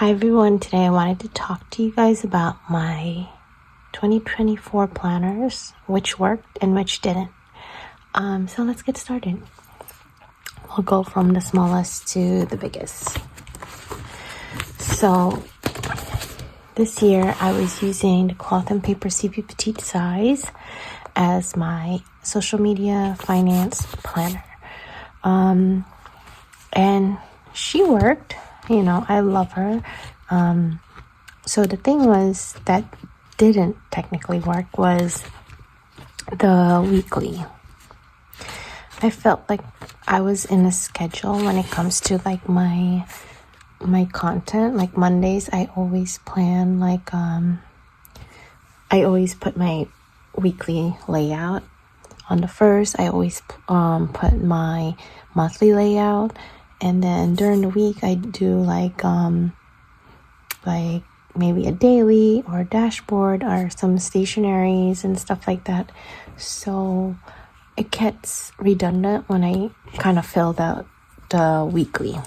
Hi everyone, today I wanted to talk to you guys about my 2024 planners, which worked and which didn't. So let's get started. We'll go from the smallest to the biggest. So this year I was using the Cloth and Paper CP Petite size as my social media finance planner. And she worked. I love her. So the thing was that didn't technically work was the weekly. I felt like I was in a schedule when it comes to like my content. Like Mondays, I always plan I always put my weekly layout. On the first, I always put my monthly layout. And then during the week, I do like maybe a daily or a dashboard or some stationaries and stuff like that. So it gets redundant when I kind of fill out the weekly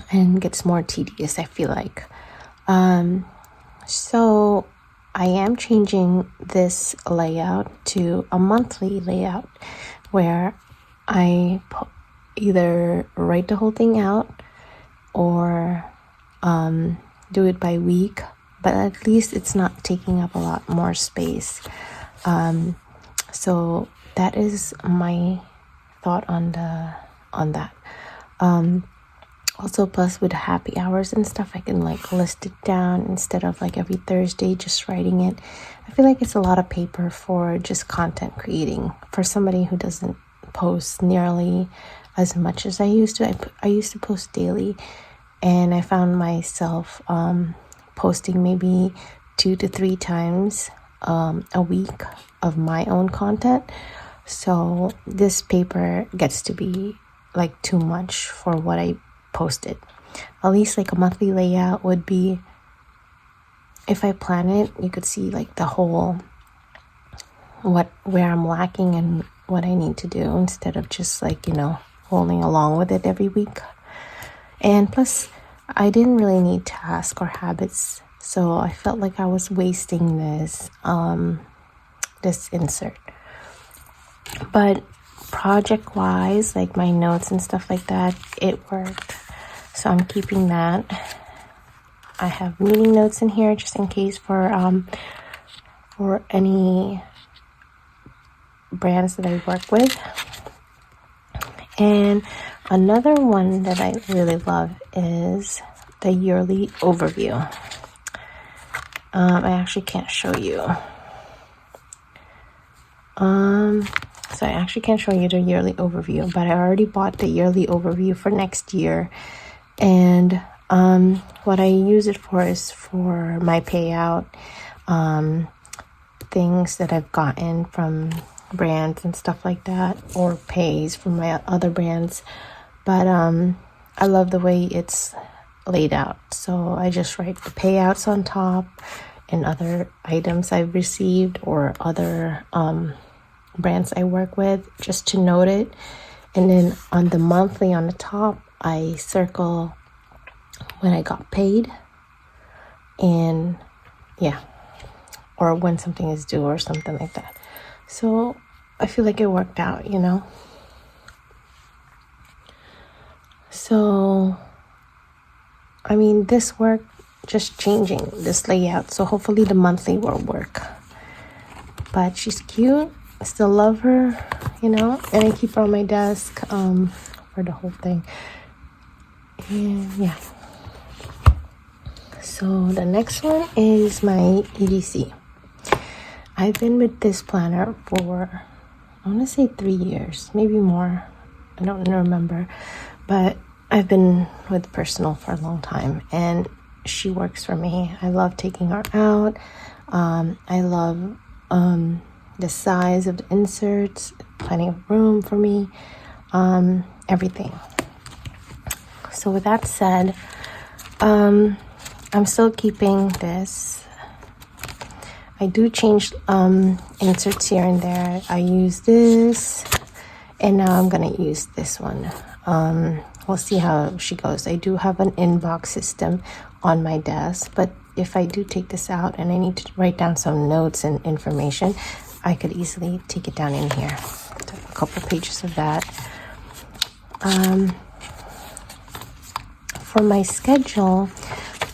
and gets more tedious, I feel like. So I am changing this layout to a monthly layout where I either write the whole thing out or do it by week, but at least it's not taking up a lot more space. So that is my thought on that. Also, plus with happy hours and stuff, I can like list it down instead of like every Thursday just writing it. I feel like it's a lot of paper for just content creating for somebody who doesn't post nearly as much as I used to. I used to post daily, and I found myself posting maybe 2 to 3 times a week of my own content. So this paper gets to be like too much for what I posted. At least like a monthly layout would be, if I plan it, you could see like the whole where I'm lacking and what I need to do, instead of just like rolling along with it every week. And plus, I didn't really need tasks or habits, so I felt like I was wasting this insert. But project wise, like my notes and stuff like that, it worked, so I'm keeping that. I have meeting notes in here just in case for any brands that I work with. And another one that I really love is the yearly overview. I actually can't show you. So I actually can't show you the yearly overview, but I already bought the yearly overview for next year. And what I use it for is for my payout, things that I've gotten from brands and stuff like that, or pays from my other brands. But I love the way it's laid out, so I just write the payouts on top and other items I've received or other brands I work with, just to note it. And then on the monthly on the top, I circle when I got paid, and or when something is due or something like that. So I feel like it worked out, So, I mean, this worked, just changing this layout. So hopefully the monthly will work. But she's cute. I still love her, and I keep her on my desk for the whole thing. And yeah. So the next one is my EDC. I've been with this planner for, I want to say 3 years, maybe more. I don't remember. But I've been with Personal for a long time, and she works for me. I love taking her out. I love the size of the inserts, plenty of room for me, everything. So with that said, I'm still keeping this. I do change inserts here and there. I use this And now I'm gonna use this one. We'll see how she goes. I do have an inbox system on my desk, but if I do take this out and I need to write down some notes and information, I could easily take it down in here. A couple pages of that. For my schedule,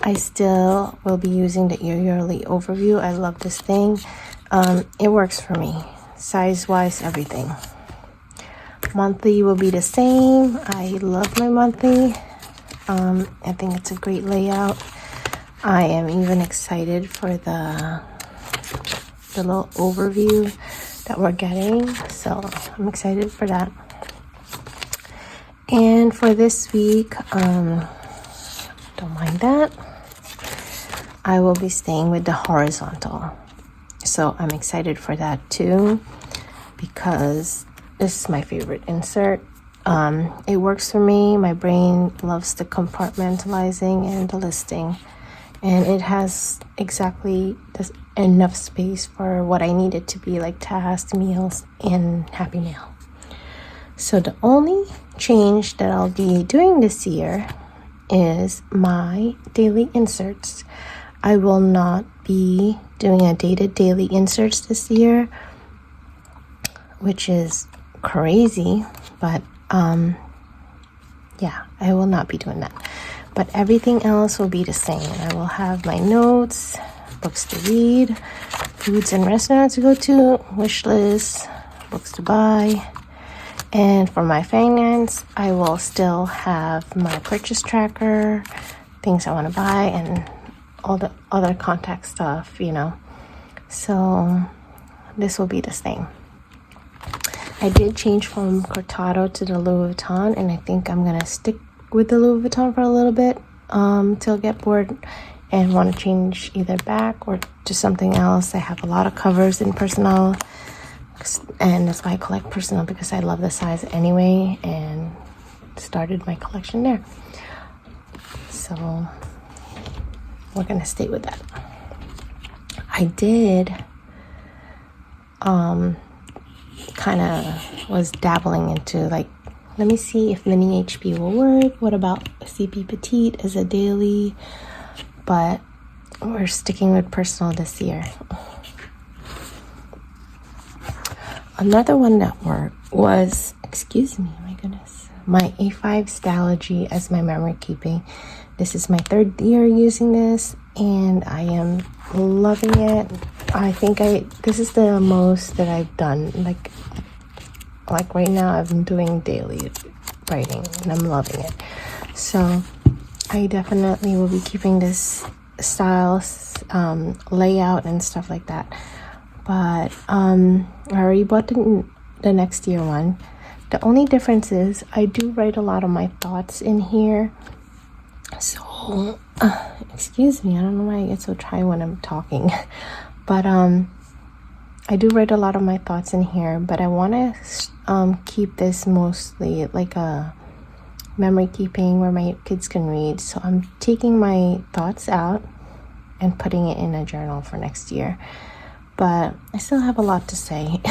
I still will be using the yearly overview. I love this thing. It works for me, size-wise, everything. Monthly will be the same. I love my monthly. I think it's a great layout. I am even excited for the little overview that we're getting. So I'm excited for that. And for this week, don't mind that. I will be staying with the horizontal. So I'm excited for that too, because this is my favorite insert. It works for me. My brain loves the compartmentalizing and the listing. And it has exactly enough space for what I need it to be, like tasks, meals, and Happy Mail. So the only change that I'll be doing this year is my daily inserts. I will not be doing a dated daily inserts this year, which is crazy, but yeah, I will not be doing that. But everything else will be the same. I will have my notes, books to read, foods and restaurants to go to, wish list, books to buy. And for my finance, I will still have my purchase tracker, things I want to buy, and all the other contact stuff, you know. So this will be the same. I did change from Cortado to the Louis Vuitton, and I think I'm going to stick with the Louis Vuitton for a little bit till I get bored and want to change either back or to something else. I have a lot of covers in Personnel, and that's why I collect Personnel, because I love the size anyway, and started my collection there. So we're going to stay with that. I did kind of was dabbling into, like, let me see if Mini HP will work. What about CP Petite as a daily? But we're sticking with Personnel this year. Another one that worked was, excuse me, my goodness, my A5 Stalogy as my memory keeping. This is my 3rd year using this, and I am loving it. I think this is the most that I've done. Like right now, I'm doing daily writing, and I'm loving it. So I definitely will be keeping this style, layout, and stuff like that. But I already bought the next year one. The only difference is I do write a lot of my thoughts in here. So, excuse me, I don't know why I get so tired when I'm talking. But I do write a lot of my thoughts in here, but I want to keep this mostly like a memory keeping where my kids can read. So I'm taking my thoughts out and putting it in a journal for next year. But I still have a lot to say.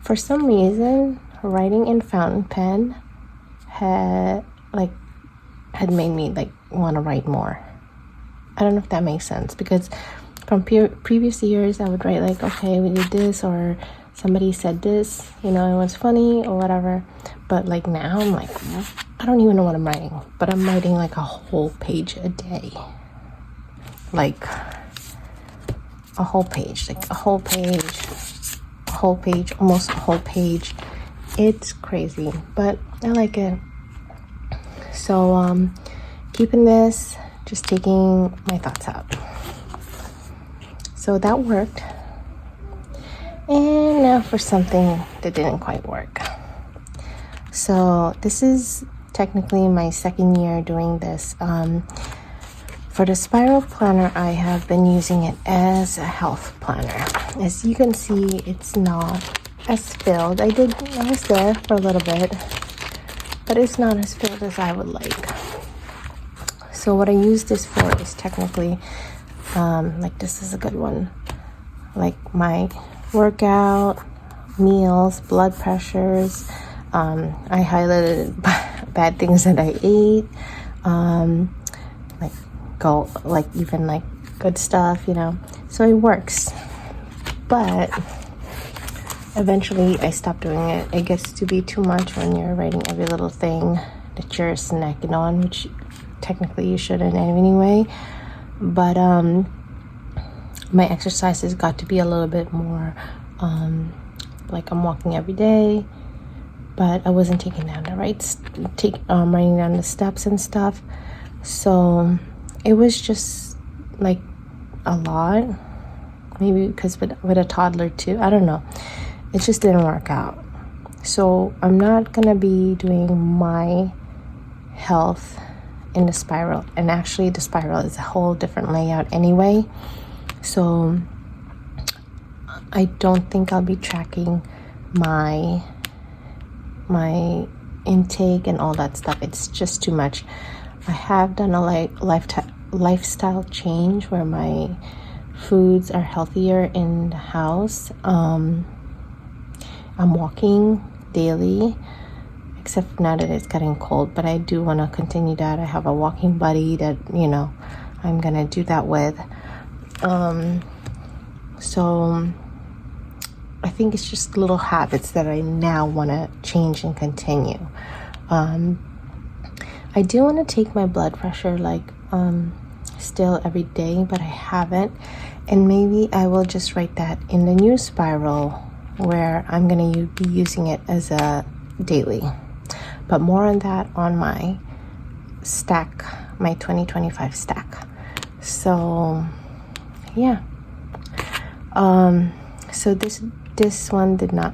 For some reason, writing in fountain pen had made me want to write more. I don't know if that makes sense, because from previous years I would write okay, we did this, or somebody said this, it was funny or whatever. But now I'm I don't even know what I'm writing, but I'm writing a whole page a day. A whole page, almost a whole page. It's crazy, but I like it. So keeping this, just taking my thoughts out. So that worked. And now for something that didn't quite work. So this is technically my 2nd year doing this. For the spiral planner, I have been using it as a health planner. As you can see, it's not as filled. I was there for a little bit, but it's not as filled as I would like. So what I use this for is technically, this is a good one, my workout, meals, blood pressures. I highlighted bad things that I ate, like even like good stuff, you know. So it works, but eventually I stopped doing it. It gets to be too much when you're writing every little thing that you're snacking on, which technically you shouldn't anyway. But my exercises got to be a little bit more like I'm walking every day, but I wasn't taking down the writing down the steps and stuff. So it was just like a lot, maybe because with a toddler too, I don't know, it just didn't work out. So I'm not gonna be doing my health in the spiral, and actually the spiral is a whole different layout anyway, so I don't think I'll be tracking my intake and all that stuff. It's just too much. I have done a lifestyle change where my foods are healthier in the house. I'm walking daily, except now that it's getting cold, but I do want to continue that. I have a walking buddy that, you know, I'm gonna do that with. So I think it's just little habits that I now want to change and continue. I do want to take my blood pressure still every day, but I haven't, and maybe I will just write that in the new spiral where I'm going to be using it as a daily. But more on that on my stack, my 2025 stack. So yeah, so this one did not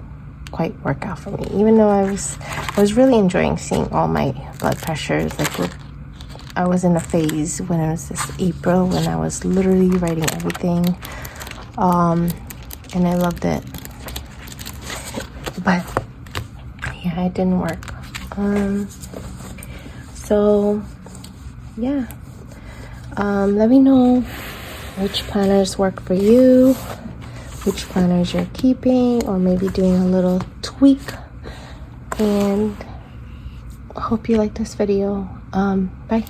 quite work out for me, even though I was really enjoying seeing all my blood pressures. Like, I was in a phase when it was this April when I was literally writing everything, and I loved it. But yeah, it didn't work. So yeah, let me know which planners work for you, which planners you're keeping, or maybe doing a little tweak. And I hope you like this video. Bye.